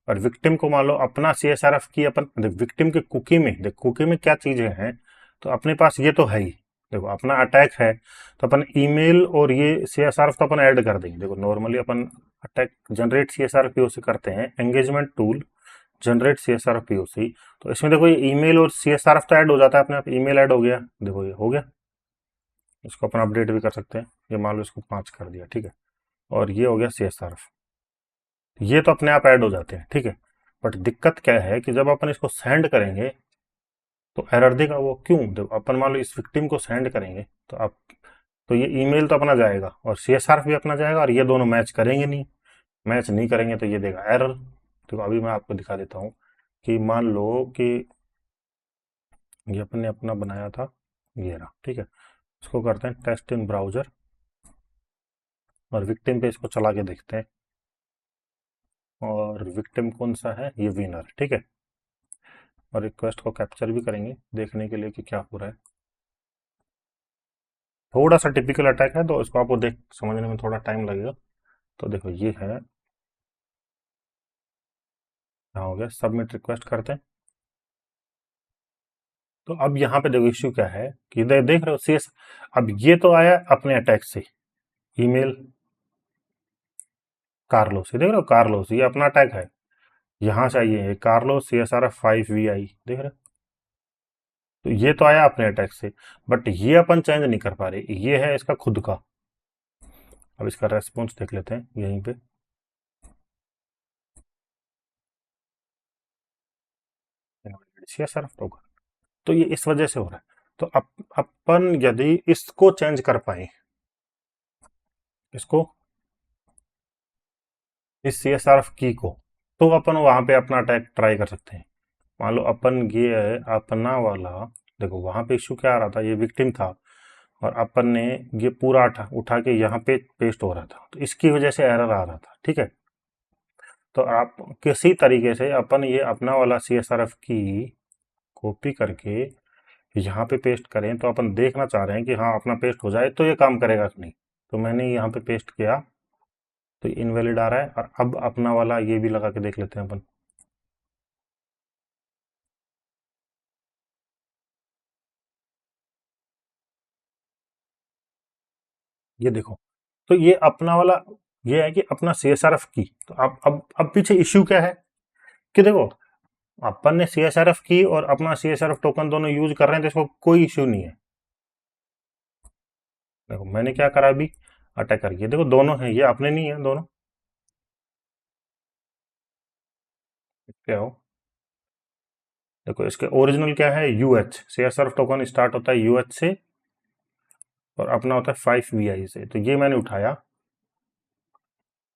और विक्टिम को मान लो अपना CSRF की अपन विक्टिम के कुकी में देख, कुकी में क्या चीजें हैं, तो अपने पास ये तो है ही। देखो अपना अटैक है, तो अपन ईमेल और ये CSRF तो अपन ऐड कर देंगे। देखो नॉर्मली अपन अटैक जनरेट CSRF POC करते हैं, engagement tool generate CSRF POC। तो इसमें देखो ये ईमेल और CSRF तो ऐड हो जाता है अपने आप, ईमेल ऐड हो गया, देखो ये हो गया। इसको अपन अपडेट भी कर सकते हैं, ये मान लो इसको 5 कर दिया, ठीक है। और ये हो गया CSRF, ये तो अपने आप ऐड हो जाते हैं, ठीक है। बट दिक्कत क्या है कि जब अपन इसको सेंड करेंगे तो एरर देगा वो, क्यों? देखो अपन मान लो इस विक्टिम को सेंड करेंगे तो आप, तो ये ईमेल तो अपना जाएगा और CSRF भी अपना जाएगा, और ये दोनों मैच करेंगे नहीं। मैच नहीं करेंगे तो ये देगा एरर। देखो अभी मैं आपको दिखा देता हूँ कि मान लो कि ये अपन ने अपना बनाया था, ये रहा, ठीक है। इसको करते हैं टेस्ट इन ब्राउजर, और विक्टिम पे इसको चला के देखते हैं, और विक्टिम कौन सा है, ये विनर, ठीक है। और रिक्वेस्ट को कैप्चर भी करेंगे देखने के लिए कि क्या हो रहा है। थोड़ा सा टिपिकल अटैक है, तो इसको आपको देख समझने में थोड़ा टाइम लगेगा। तो देखो ये है, यहाँ हो गया, सबमिट रिक्वेस्ट करते हैं। तो अब यहाँ पे देखो इश्यू क्या है कि देख रहे हो CS, अब ये तो आया अपने अटैक से, ईमेल कार्लोस, ये देख रहे हो कार्लोस, ये अपना अटैक है। यहाँ से आइए कार्लोस CSRF 5VI, देख रहे हो, तो ये तो आया अपने अटैक से, बट ये अपन चेंज नहीं कर पा रहे, ये है इसका खुद का। अब इसका रेस्पॉन्स देख लेते हैं यहीं पे। CSRF टोकन, तो ये इस वजह से हो रहा है। तो अपन यदि इसको चेंज कर पाए, इसको, इस CSRF की को, तो अपन वहां पे अपना अटैक ट्राई कर सकते हैं। मान लो अपन ये है अपना वाला, देखो वहां पे इश्यू क्या आ रहा था, ये विक्टिम था, और अपन ने ये पूरा उठा के यहाँ पे पेस्ट हो रहा था, तो इसकी वजह से एरर आ रहा था, ठीक है। तो आप किसी तरीके से अपन ये अपना वाला CSRF की कॉपी करके यहाँ पे पेस्ट करें, तो अपन देखना चाह रहे हैं कि हाँ अपना पेस्ट हो जाए तो ये काम करेगा कि नहीं। तो मैंने यहाँ पे पेस्ट किया, तो इनवैलिड आ रहा है, और अब अपना वाला ये भी लगा के देख लेते हैं अपन। ये देखो, तो ये अपना वाला, ये है कि अपना CSRF की, तो अब पीछे इश्यू क्या है कि देखो अपन ने CSRF की और अपना CSRF टोकन दोनों यूज कर रहे हैं, तो इसको कोई इश्यू नहीं है। देखो मैंने क्या करा अभी, अटैक करके देखो दोनों है, ये अपने नहीं है दोनों, क्या हो, देखो इसके ओरिजिनल क्या है, UH, CSRF टोकन स्टार्ट होता है UH से, और अपना होता है 5VI से। तो ये मैंने उठाया,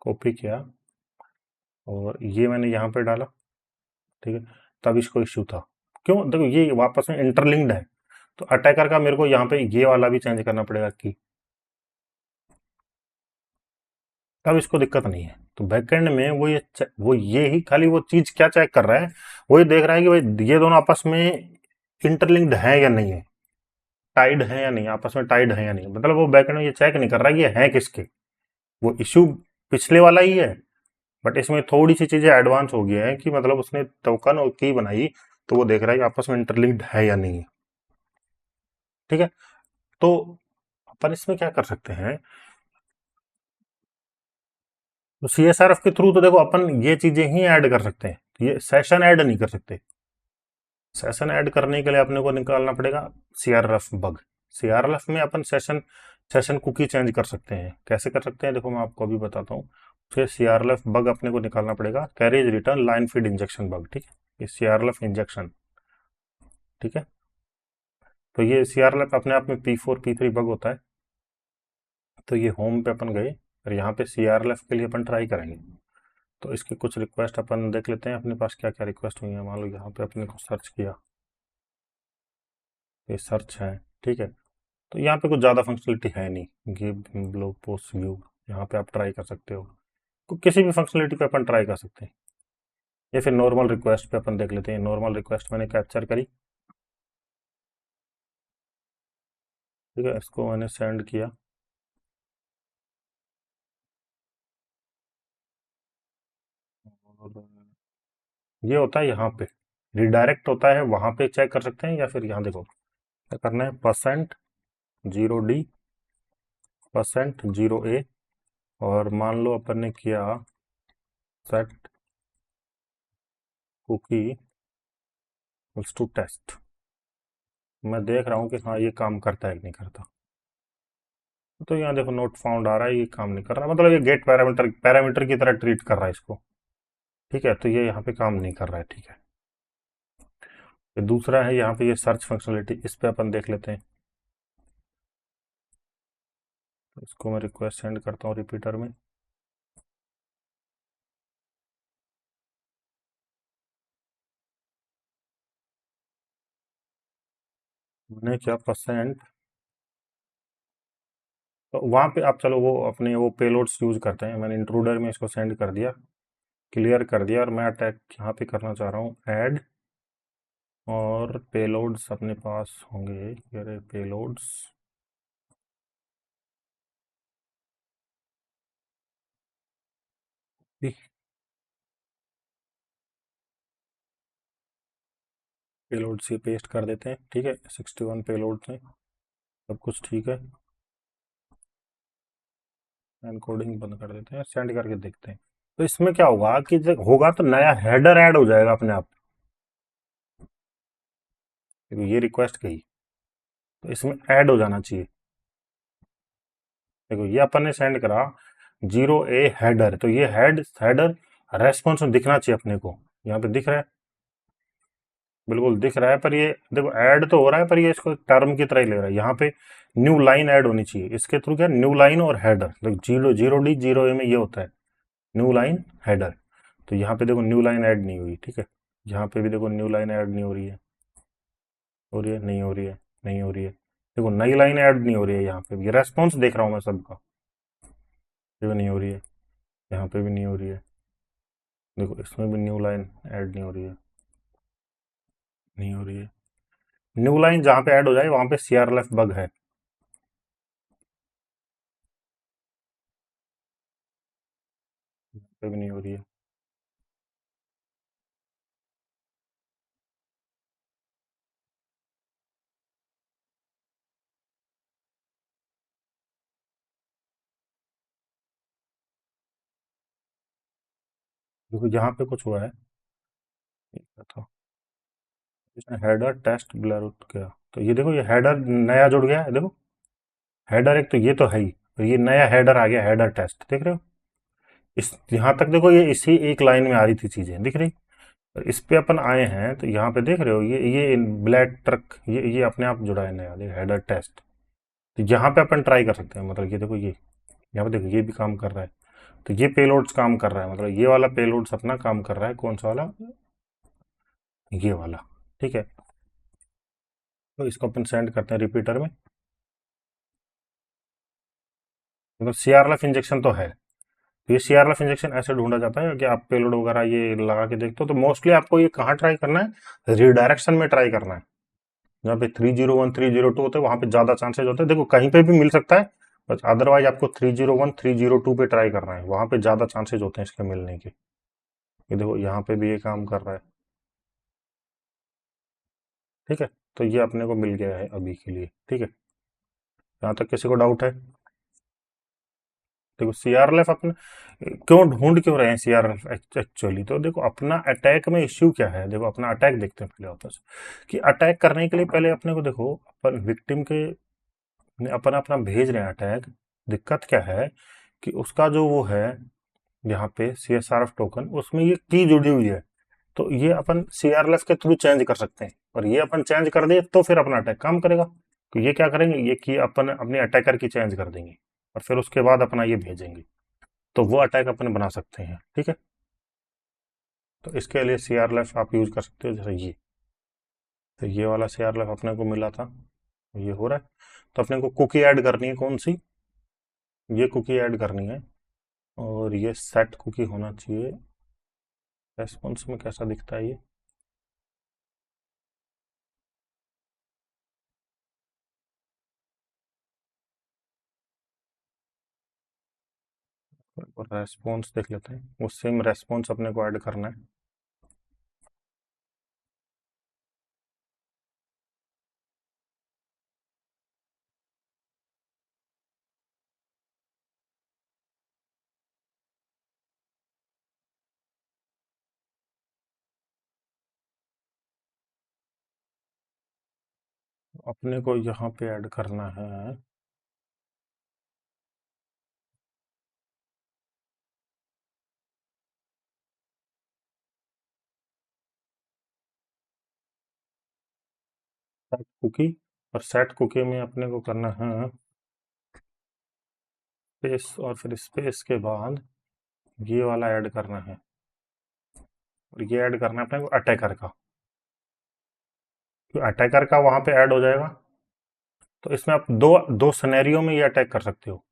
कॉपी किया, और ये मैंने यहाँ पे डाला, ठीक है। तब इसको इश्यू था, क्यों? देखो ये वापस में इंटरलिंक्ड है, तो अटैकर का मेरे को यहाँ पे ये वाला भी चेंज करना पड़ेगा की, तब इसको दिक्कत नहीं है। तो बैकएंड में वो ये ही खाली वो चीज क्या चेक कर रहा है, वो ये देख रहा है कि भाई ये दोनों आपस में इंटरलिंक्ड है या नहीं है, टाइड है या नहीं, आपस में टाइड है या नहीं। मतलब वो बैकएंड में ये चेक नहीं कर रहा कि ये है किसके, वो इश्यू पिछले वाला ही है, बट इसमें थोड़ी सी चीजें एडवांस हो गई हैं कि मतलब उसने टोकन और की बनाई, तो वो देख रहा है कि आपस में इंटरलिंक्ड है या नहीं है, ठीक है। तो अपन इसमें क्या कर सकते हैं, तो CSRF के थ्रू तो देखो अपन ये चीजें ही ऐड कर सकते हैं, ये सेशन ऐड नहीं कर सकते। सेशन ऐड करने के लिए अपने को निकालना पड़ेगा CRF बग। CRF में अपन सेशन सेशन कुकी चेंज कर सकते हैं, कैसे कर सकते हैं देखो मैं आपको अभी बताता हूँ। फिर CRF बग अपने को निकालना पड़ेगा, carriage return line feed injection bug, ठीक है, ये CRF इंजेक्शन, ठीक है। तो ये CRF अपने आप में P4 P3 बग होता है। तो ये होम पे अपन गए, और यहाँ पे CRF के लिए अपन ट्राई करेंगे। तो इसकी कुछ रिक्वेस्ट अपन देख लेते हैं अपने पास क्या क्या रिक्वेस्ट हुई है। मान लो यहाँ पे अपने को सर्च किया, ये सर्च है, ठीक है। तो यहाँ पे कुछ ज़्यादा फंक्शनलिटी है नहीं, गिव ब्लॉग पोस्ट व्यू, यहाँ पे आप ट्राई कर सकते हो, तो किसी भी फंक्शनलिटी पे अपन ट्राई कर सकते हैं। या फिर नॉर्मल रिक्वेस्ट पे अपन देख लेते हैं। नॉर्मल रिक्वेस्ट मैंने कैप्चर करी, ठीक है, इसको मैंने सेंड किया। और ये होता है यहाँ पे रिडायरेक्ट होता है, वहां पे चेक कर सकते हैं, या फिर यहाँ देखो क्या करना है, %0D %0A, और मान लो अपन ने किया सेट कुकी टू टेस्ट। मैं देख रहा हूँ कि हाँ ये काम करता है कि नहीं करता। तो यहाँ देखो नोट फाउंड आ रहा है, ये काम नहीं कर रहा, मतलब ये गेट पैरामीटर पैरामीटर की तरह ट्रीट कर रहा है इसको, ठीक है। तो ये यहाँ पे काम नहीं कर रहा है, ठीक है। ये दूसरा है यहाँ पे ये सर्च फंक्शनलिटी, इस पे अपन देख लेते हैं। तो इसको मैं रिक्वेस्ट सेंड करता हूँ रिपीटर में। मैंने क्या %, तो वहाँ पे आप चलो वो अपने वो पेलोड्स यूज करते हैं। मैंने इंट्रूडर में इसको सेंड कर दिया, क्लियर कर दिया, और मैं अटैक यहाँ पे करना चाह रहा हूँ ऐड, और पेलोड्स अपने पास होंगे, ये पेलोड्स, पेलोड्स ये पेस्ट कर देते हैं, ठीक है। 61 पेलोड्स हैं, सब कुछ ठीक है। एनकोडिंग बंद कर देते हैं, सेंड करके देखते हैं। तो इसमें क्या होगा कि जब होगा तो नया हेडर ऐड हो जाएगा अपने आप। देखो ये रिक्वेस्ट गई, तो इसमें ऐड हो जाना चाहिए। देखो ये अपन ने सेंड करा 0A हेडर, तो ये हेडर रेस्पॉन्स में दिखना चाहिए अपने को। यहाँ पे दिख रहा है, बिल्कुल दिख रहा है, पर ये देखो ऐड तो हो रहा है, पर ये इसको टर्म की तरह ही ले रहा है। यहाँ पे न्यू लाइन ऐड होनी चाहिए, इसके थ्रू क्या न्यू लाइन और हेडर, देखो 0D 0A में ये होता है न्यू लाइन हेडर। तो यहाँ पे देखो न्यू लाइन ऐड नहीं हुई, ठीक है। यहाँ पे भी देखो न्यू लाइन ऐड नहीं हो रही है, हो रही है, नहीं हो रही है, नहीं हो रही है। देखो नई लाइन ऐड नहीं हो रही है, यहाँ पे भी रेस्पॉन्स देख रहा हूँ मैं सबका, ये भी नहीं हो रही है, यहाँ पे भी नहीं हो रही है। देखो इसमें भी न्यू लाइन ऐड नहीं हो रही है, नहीं हो रही है। न्यू लाइन जहाँ पे ऐड हो जाए वहां पे CRLF बग है। यहाँ पे भी नहीं हो रही है। देखो यहाँ पे कुछ हुआ है, ये क्या था, इसने हेडर टेस्ट ब्लर आउट किया, तो ये देखो ये हेडर नया जुड़ गया है, देखो हेडर एक तो ये तो है ही, तो ये नया हेडर आ गया, हेडर टेस्ट, देख रहे हो। इस यहाँ तक देखो ये इसी एक लाइन में आ रही थी चीजें, दिख रही। और इस पे अपन आए हैं तो यहाँ पे देख रहे हो ये ब्लैक ट्रक, ये अपने आप जुड़ा है नया, देखो हेडर टेस्ट। तो यहाँ पे अपन ट्राई कर सकते हैं, मतलब ये देखो ये यहाँ पे देखो ये भी काम कर रहा है। तो ये पेलोड्स काम कर रहा है, मतलब ये वाला पेलोड्स अपना काम कर रहा है, कौन सा वाला, ये वाला, ठीक है। तो इसको अपन सेंड करते हैं रिपीटर में। मतलब CRLF इंजेक्शन तो है, तो ये CRLF इंजेक्शन ऐसे ढूंढा जाता है कि आप पेलोड वगैरह ये लगा के देखते हो, तो मोस्टली आपको ये कहाँ ट्राई करना है, रिडायरेक्शन में ट्राई करना है। जहाँ पे 301 302 होते हैं वहां पे ज्यादा चांसेस होते हैं, देखो कहीं पे भी मिल सकता है, बस अदरवाइज आपको 301 302 पे ट्राई करना है, वहां पे ज्यादा चांसेस होते हैं इसके मिलने के। ये देखो यहाँ पे भी ये काम कर रहा है, ठीक है। तो ये अपने को मिल गया है अभी के लिए, ठीक है। यहाँ तक किसी को डाउट है? देखो CRLF अपने क्यों ढूंढ क्यों रहे हैं CRLF एक्चुअली, तो देखो अपना अटैक में इश्यू क्या है, देखो अपना अटैक देखते हैं पहले वापस, कि अटैक करने के लिए पहले अपने को देखो अपन विक्टिम के अपन अपना भेज रहे हैं अटैक। दिक्कत क्या है कि उसका जो वो है यहाँ पे CSRF टोकन, उसमें ये की जुड़ी हुई है, तो ये अपन CRLF के थ्रू चेंज कर सकते हैं, और ये अपन चेंज कर दे तो फिर अपना अटैक काम करेगा। तो ये क्या करेंगे, ये की अपन अपने अटैकर की चेंज कर देंगे, और फिर उसके बाद अपना ये भेजेंगे, तो वो अटैक अपन बना सकते हैं, ठीक है। तो इसके लिए CRLF आप यूज कर सकते हो, जैसे ये, तो ये वाला CRLF अपने को मिला था, ये हो रहा है। तो अपने को कुकी ऐड करनी है, कौन सी, ये कुकी ऐड करनी है, और ये सेट कुकी होना चाहिए, रेस्पॉन्स में कैसा दिखता है ये? और रेस्पॉन्स देख लेते हैं, वो सेम रेस्पॉन्स अपने को ऐड करना है। अपने को यहाँ पे ऐड करना है सेट कुकी, और सेट कुकी में अपने को करना है स्पेस, और फिर स्पेस के बाद ये वाला ऐड करना है, और ये ऐड करना है अपने को अटैकर का। तो अटैकर का वहां पे ऐड हो जाएगा, तो इसमें आप दो दो सिनेरियो में ये अटैक कर सकते हो,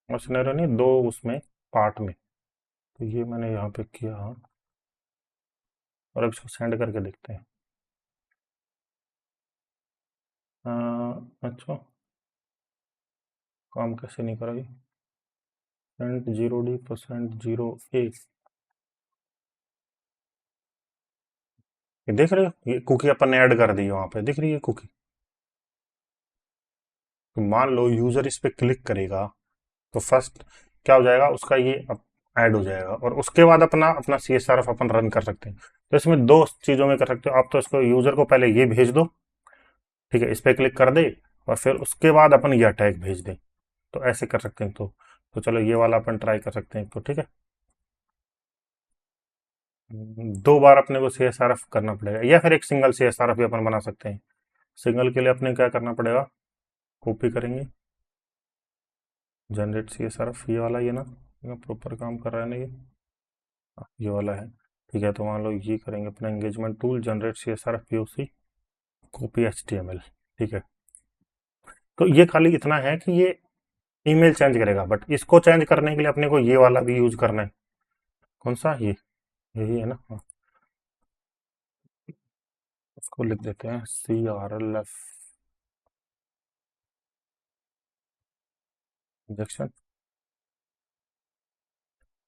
और सिनेरियो नहीं, दो उसमें पार्ट में। तो ये मैंने यहाँ पे किया, और अब इसको सेंड करके देखते हैं। अच्छा, काम कैसे नहीं करेगी? %0D %0A, ये देख रहे हो, ये कुकी अपन ने ऐड कर दी है वहां पे, दिख रही है कुकी। तो मान लो यूजर इस पे क्लिक करेगा, तो फर्स्ट क्या हो जाएगा, उसका ये ऐड हो जाएगा, और उसके बाद अपना अपना CSRF अपन रन कर सकते हैं। तो इसमें दो चीजों में कर सकते हो आप, तो इसको यूजर को पहले ये भेज दो, ठीक है, इस पे क्लिक कर दे, और फिर उसके बाद अपन ये अटैक भेज दें, तो ऐसे कर सकते हैं। तो चलो ये वाला अपन ट्राई कर सकते हैं, तो ठीक है। दो बार अपने को CSRF करना पड़ेगा, या फिर एक सिंगल CSRF भी अपन बना सकते हैं। सिंगल के लिए अपने क्या करना पड़ेगा, कॉपी करेंगे, जनरेट CSRF, ये वाला, ये ना प्रॉपर काम कर रहा है ना ये? ये वाला है, ठीक है। तो मान लो ये करेंगे अपना engagement tool, generate CSRF POC, copy HTML, ठीक है। तो ये खाली इतना है कि ये ईमेल चेंज करेगा, बट इसको चेंज करने के लिए अपने को ये वाला भी यूज करना है। कौन सा, ये यही है ना? हाँ, इसको लिख देते हैं CRLF इंजेक्शन।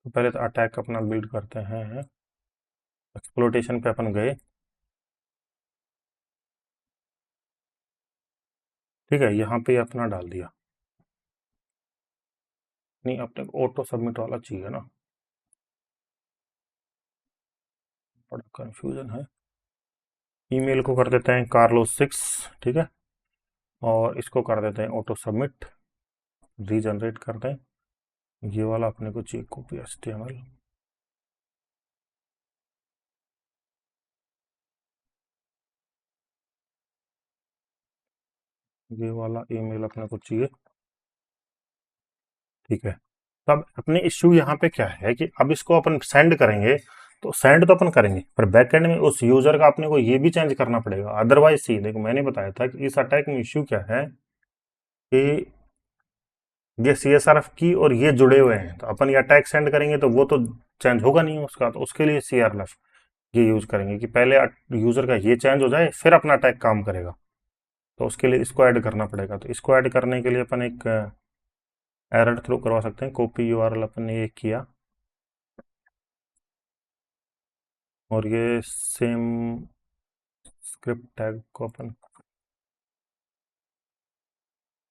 तो पहले तो अटैक अपना बिल्ड करते हैं, एक्सप्लोटेशन पे अपन गए, ठीक है, यहाँ पे अपना डाल दिया। नहीं, अपने को ऑटो सबमिट वाला चाहिए ना, बड़ा कंफ्यूजन है। ईमेल को कर देते हैं Carlos6, ठीक है, और इसको कर देते हैं ऑटो सबमिट, रीजनरेट कर दें। ये वाला अपने को चाहिए कॉपी HTML, ये वाला ईमेल अपने को चाहिए, ठीक है। तब अपने इश्यू यहाँ पे क्या है कि अब इसको अपन सेंड करेंगे, तो सेंड तो अपन करेंगे, पर बैकएंड में उस यूजर का अपने को ये भी चेंज करना पड़ेगा, अदरवाइज सी देखो मैंने बताया था कि इस अटैक में इश्यू क्या है कि ये CSRF की और ये जुड़े हुए हैं, तो अपन ये अटैक सेंड करेंगे तो वो तो चेंज होगा नहीं उसका, तो उसके लिए CRLF ये यूज करेंगे कि पहले यूजर का ये चेंज हो जाए, फिर अपना अटैक काम करेगा। तो उसके लिए इसको ऐड करना पड़ेगा, तो इसको ऐड करने के लिए अपन एक एरर थ्रो करवा सकते हैं। कॉपी URL अपन ने ये किया, और ये सेम स्क्रिप्ट टैग को अपन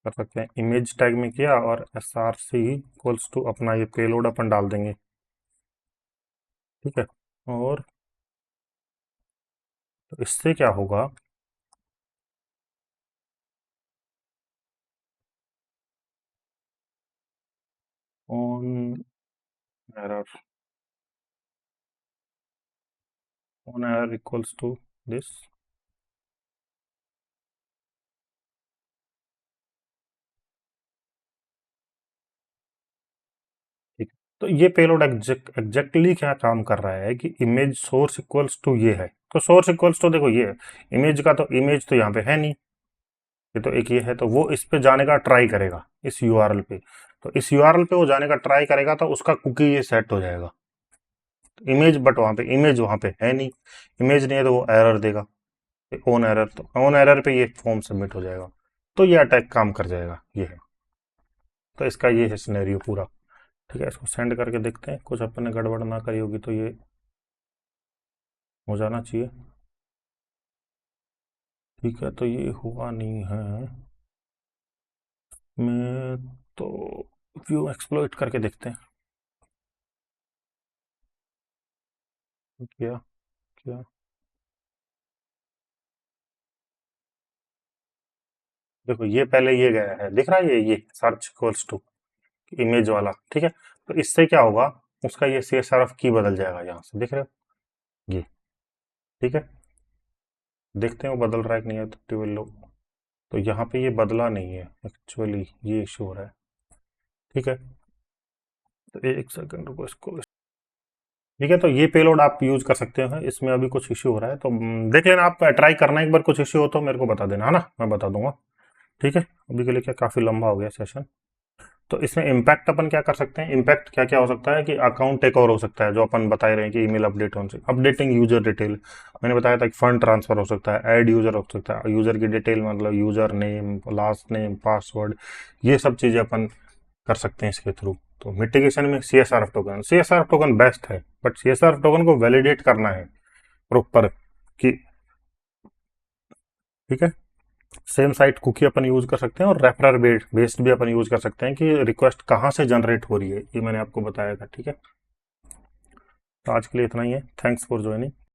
कर सकते हैं, इमेज टैग में किया, और SRC इक्वल्स टू अपना ये पेलोड अपन डाल देंगे, ठीक है। और तो इससे क्या होगा, on error, on error equals to this, ठीक। तो ये पेलोड एग्जैक्टली क्या काम कर रहा है कि इमेज सोर्स इक्वल्स टू ये है, तो सोर्स इक्वल्स टू देखो ये है इमेज का, तो इमेज तो यहाँ पे है नहीं, ये तो एक ये है, तो वो इस पे जाने का ट्राई करेगा, इस URL पे। तो इस URL पे वो जाने का ट्राई करेगा, तो उसका कुकी ये सेट हो जाएगा, इमेज, बट वहाँ पे है नहीं, इमेज नहीं है तो वो एरर देगा, ऑन एरर, तो ऑन एरर पे ये फॉर्म सबमिट हो जाएगा, तो ये अटैक काम कर जाएगा, ये है। तो इसका ये है सिनेरियो पूरा। ठीक है, इसको सेंड करके देखते हैं, कुछ अपन ने गड़बड़ ना करी होगी तो ये हो जाना चाहिए। ठीक है, तो ये हुआ नहीं है। मैं तो व्यू एक्सप्लोइट करके देखते हैं क्या क्या। देखो ये पहले ये गया है, दिख रहा है ये सर्च इक्वल्स टू इमेज वाला, ठीक है। तो इससे क्या होगा, उसका ये CSRF की बदल जाएगा, यहाँ से देख रहे हो ये, ठीक है। देखते हैं वो बदल रहा है कि नहीं है, तो टेबल लो, तो यहाँ पे ये बदला नहीं है एक्चुअली, ये इशू हो रहा है। ठीक है, तो एक सेकंड रुको इसको। ठीक है, तो ये पेलोड आप यूज कर सकते हैं, इसमें अभी कुछ इश्यू हो रहा है तो देख लेना, आप ट्राई करना एक बार, कुछ इश्यू हो तो मेरे को बता देना, है ना, मैं बता दूंगा। ठीक है, अभी के लिए क्या काफ़ी लंबा हो गया सेशन। तो इसमें इम्पैक्ट अपन क्या कर सकते हैं, इम्पैक्ट क्या क्या हो सकता है कि अकाउंट टेक ओवर हो सकता है, जो अपन बता रहे हैं कि ईमेल अपडेट होने से, अपडेटिंग यूजर डिटेल, मैंने बताया था कि फंड ट्रांसफर हो सकता है, ऐड यूजर हो सकता है, यूजर की डिटेल मतलब user name, last name, password, ये सब चीज़ें अपन कर सकते हैं इसके थ्रू। तो मिटिगेशन में CSRF टोकन बेस्ट है, बट CSRF टोकन को वैलिडेट करना है प्रॉपर कि, ठीक है। सेम साइट कुकी अपन यूज कर सकते हैं, और रेफरर बेस्ड भी अपन यूज कर सकते हैं कि रिक्वेस्ट कहाँ से जनरेट हो रही है, ये मैंने आपको बताया था। ठीक है, तो आज के लिए इतना ही है, थैंक्स फॉर ज्वाइनिंग।